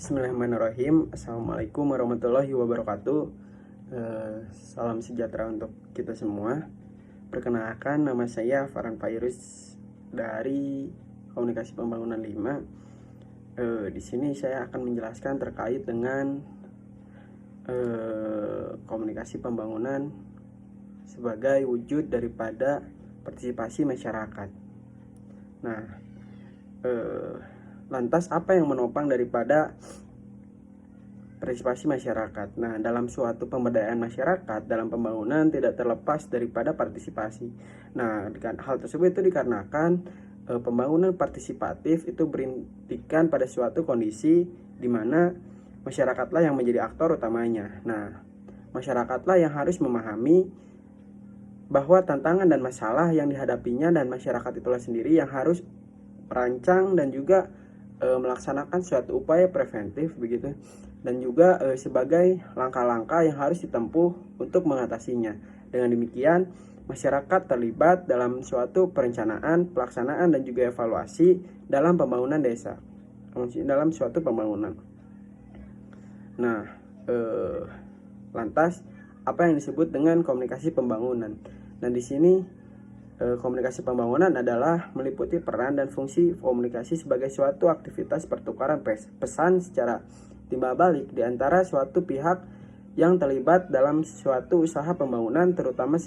Bismillahirrahmanirrahim. Assalamualaikum warahmatullahi wabarakatuh. Salam sejahtera untuk kita semua. Perkenalkan, nama saya Farhan Fairuz dari Komunikasi Pembangunan 5. Di sini saya akan menjelaskan terkait dengan komunikasi pembangunan sebagai wujud daripada partisipasi masyarakat. Nah, lantas apa yang menopang daripada partisipasi masyarakat? Nah, dalam suatu pemberdayaan masyarakat dalam pembangunan tidak terlepas daripada partisipasi. Nah, hal tersebut itu dikarenakan pembangunan partisipatif itu berintikan pada suatu kondisi di mana masyarakatlah yang menjadi aktor utamanya. Nah, masyarakatlah yang harus memahami bahwa tantangan dan masalah yang dihadapinya, dan masyarakat itulah sendiri yang harus merancang dan juga melaksanakan suatu upaya preventif begitu, dan juga sebagai langkah-langkah yang harus ditempuh untuk mengatasinya. Dengan demikian, masyarakat terlibat dalam suatu perencanaan, pelaksanaan, dan juga evaluasi dalam pembangunan desa, dalam suatu pembangunan. Nah, lantas apa yang disebut dengan komunikasi pembangunan? Nah, di sini komunikasi pembangunan adalah meliputi peran dan fungsi komunikasi sebagai suatu aktivitas pertukaran pesan secara timbal balik di antara suatu pihak yang terlibat dalam suatu usaha pembangunan, terutama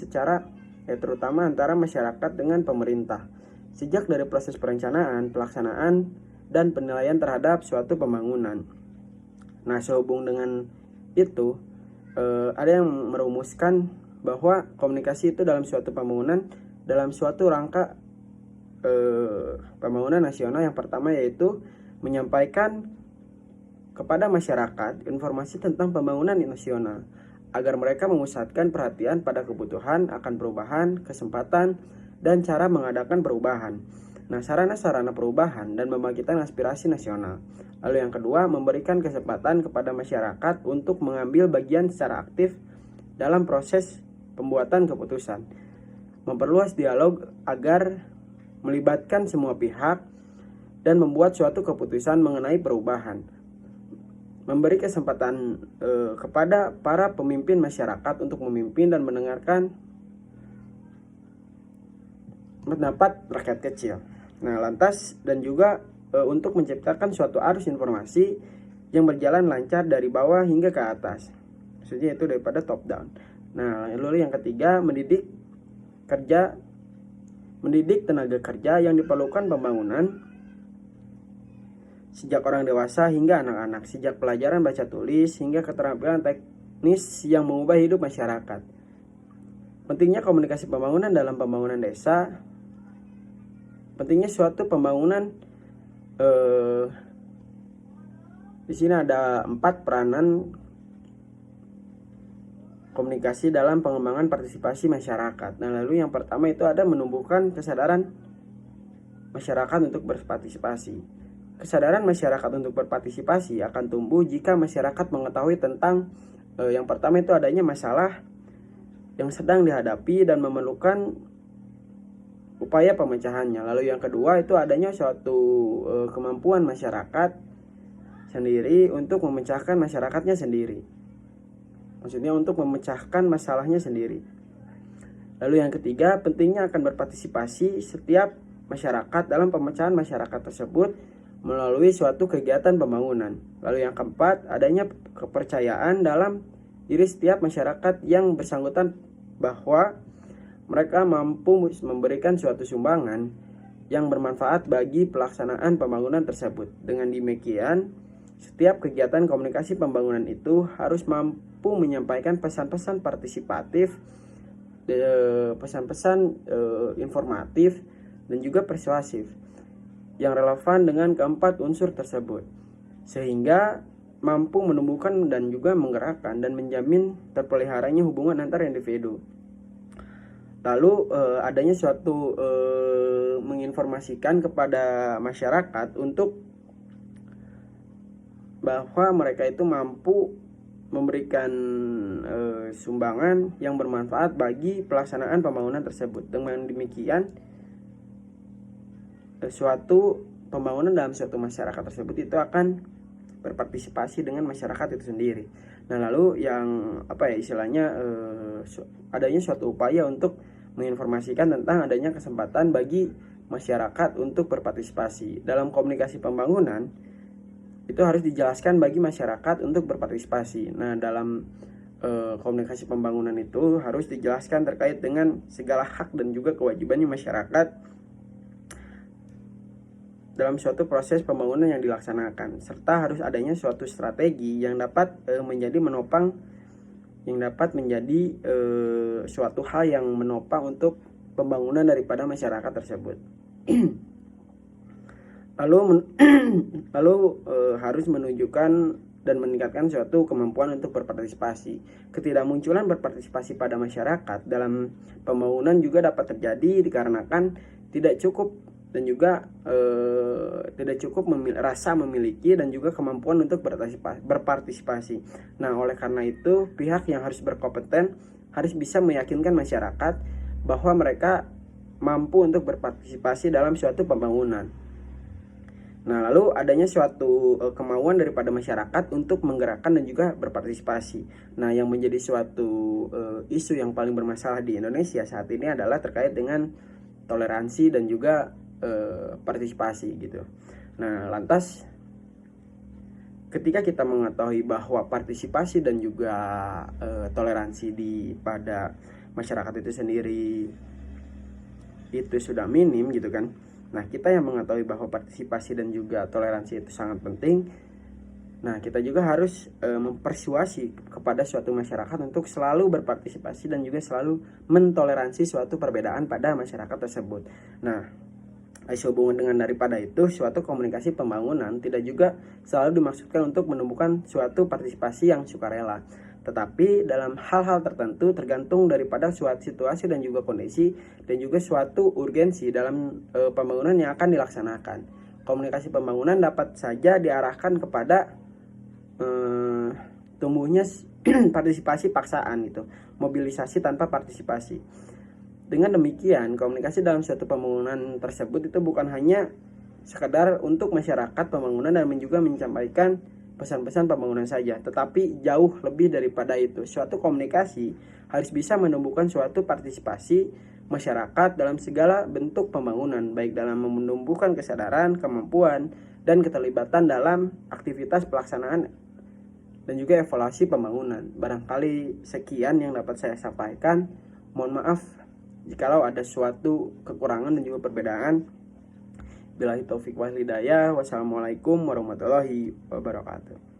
antara masyarakat dengan pemerintah. Sejak dari proses perencanaan, pelaksanaan, dan penilaian terhadap suatu pembangunan. Nah, sehubung dengan itu, ada yang merumuskan bahwa komunikasi itu dalam suatu pembangunan, dalam suatu rangka pembangunan nasional, yang pertama yaitu menyampaikan kepada masyarakat informasi tentang pembangunan nasional agar mereka memusatkan perhatian pada kebutuhan akan perubahan, kesempatan, dan cara mengadakan perubahan. Nah, sarana-sarana perubahan dan membangkitkan aspirasi nasional. Lalu yang kedua, memberikan kesempatan kepada masyarakat untuk mengambil bagian secara aktif dalam proses pembuatan keputusan. Memperluas dialog agar melibatkan semua pihak dan membuat suatu keputusan mengenai perubahan. Memberi kesempatan kepada para pemimpin masyarakat untuk memimpin dan mendengarkan pendapat rakyat kecil. Nah, lantas dan juga untuk menciptakan suatu arus informasi yang berjalan lancar dari bawah hingga ke atas. Maksudnya itu daripada top down. Nah, lalu yang ketiga, mendidik tenaga kerja yang diperlukan pembangunan, sejak orang dewasa hingga anak-anak, sejak pelajaran baca tulis hingga keterampilan teknis yang mengubah hidup masyarakat. Pentingnya komunikasi pembangunan dalam pembangunan desa. Pentingnya suatu pembangunan, di sini ada 4 peranan komunikasi dalam pengembangan partisipasi masyarakat. Nah, lalu yang pertama itu ada menumbuhkan kesadaran masyarakat untuk berpartisipasi. Kesadaran masyarakat untuk berpartisipasi akan tumbuh jika masyarakat mengetahui tentang yang pertama itu adanya masalah yang sedang dihadapi dan memerlukan upaya pemecahannya. Lalu yang kedua itu adanya suatu kemampuan masyarakat sendiri untuk memecahkan masyarakatnya sendiri. Maksudnya untuk memecahkan masalahnya sendiri. Lalu yang ketiga, pentingnya akan berpartisipasi setiap masyarakat dalam pemecahan masyarakat tersebut melalui suatu kegiatan pembangunan. Lalu yang keempat, adanya kepercayaan dalam diri setiap masyarakat yang bersangkutan bahwa mereka mampu memberikan suatu sumbangan yang bermanfaat bagi pelaksanaan pembangunan tersebut. Dengan demikian, setiap kegiatan komunikasi pembangunan itu harus mampu menyampaikan pesan-pesan partisipatif, pesan-pesan informatif, dan juga persuasif yang relevan dengan keempat unsur tersebut, sehingga mampu menumbuhkan dan juga menggerakkan dan menjamin terpeliharanya hubungan antar individu. Lalu adanya suatu menginformasikan kepada masyarakat untuk bahwa mereka itu mampu memberikan sumbangan yang bermanfaat bagi pelaksanaan pembangunan tersebut. Dengan demikian, suatu pembangunan dalam suatu masyarakat tersebut itu akan berpartisipasi dengan masyarakat itu sendiri. Nah, lalu yang istilahnya adanya suatu upaya untuk menginformasikan tentang adanya kesempatan bagi masyarakat untuk berpartisipasi dalam komunikasi pembangunan. Itu harus dijelaskan bagi masyarakat untuk berpartisipasi. Nah, dalam komunikasi pembangunan itu harus dijelaskan terkait dengan segala hak dan juga kewajibannya masyarakat dalam suatu proses pembangunan yang dilaksanakan, serta harus adanya suatu strategi yang dapat menjadi suatu hal yang menopang untuk pembangunan daripada masyarakat tersebut. lalu harus menunjukkan dan meningkatkan suatu kemampuan untuk berpartisipasi. Ketidakmunculan berpartisipasi pada masyarakat dalam pembangunan juga dapat terjadi dikarenakan tidak cukup rasa memiliki dan juga kemampuan untuk berpartisipasi. Nah, oleh karena itu pihak yang harus berkompeten harus bisa meyakinkan masyarakat bahwa mereka mampu untuk berpartisipasi dalam suatu pembangunan. Nah, lalu adanya suatu kemauan daripada masyarakat untuk menggerakkan dan juga berpartisipasi. Nah, yang menjadi suatu isu yang paling bermasalah di Indonesia saat ini adalah terkait dengan toleransi dan juga partisipasi gitu. Nah, lantas ketika kita mengetahui bahwa partisipasi dan juga toleransi pada masyarakat itu sendiri itu sudah minim gitu kan. Nah, kita yang mengetahui bahwa partisipasi dan juga toleransi itu sangat penting. Nah, kita juga harus mempersuasi kepada suatu masyarakat untuk selalu berpartisipasi dan juga selalu mentoleransi suatu perbedaan pada masyarakat tersebut. Nah, sehubungan dengan daripada itu, suatu komunikasi pembangunan tidak juga selalu dimaksudkan untuk menumbuhkan suatu partisipasi yang sukarela, tetapi dalam hal-hal tertentu tergantung daripada suatu situasi dan juga kondisi dan juga suatu urgensi dalam pembangunan yang akan dilaksanakan. Komunikasi pembangunan dapat saja diarahkan kepada tumbuhnya partisipasi paksaan gitu, mobilisasi tanpa partisipasi. Dengan demikian, komunikasi dalam suatu pembangunan tersebut itu bukan hanya sekedar untuk masyarakat pembangunan dan juga menyampaikan pesan-pesan pembangunan saja, tetapi jauh lebih daripada itu. Suatu komunikasi harus bisa menumbuhkan suatu partisipasi masyarakat dalam segala bentuk pembangunan, baik dalam menumbuhkan kesadaran, kemampuan, dan keterlibatan dalam aktivitas pelaksanaan dan juga evaluasi pembangunan. Barangkali sekian yang dapat saya sampaikan. Mohon maaf jikalau ada suatu kekurangan dan juga perbedaan. Billahi taufik wal hidayah. Wassalamualaikum warahmatullahi wabarakatuh.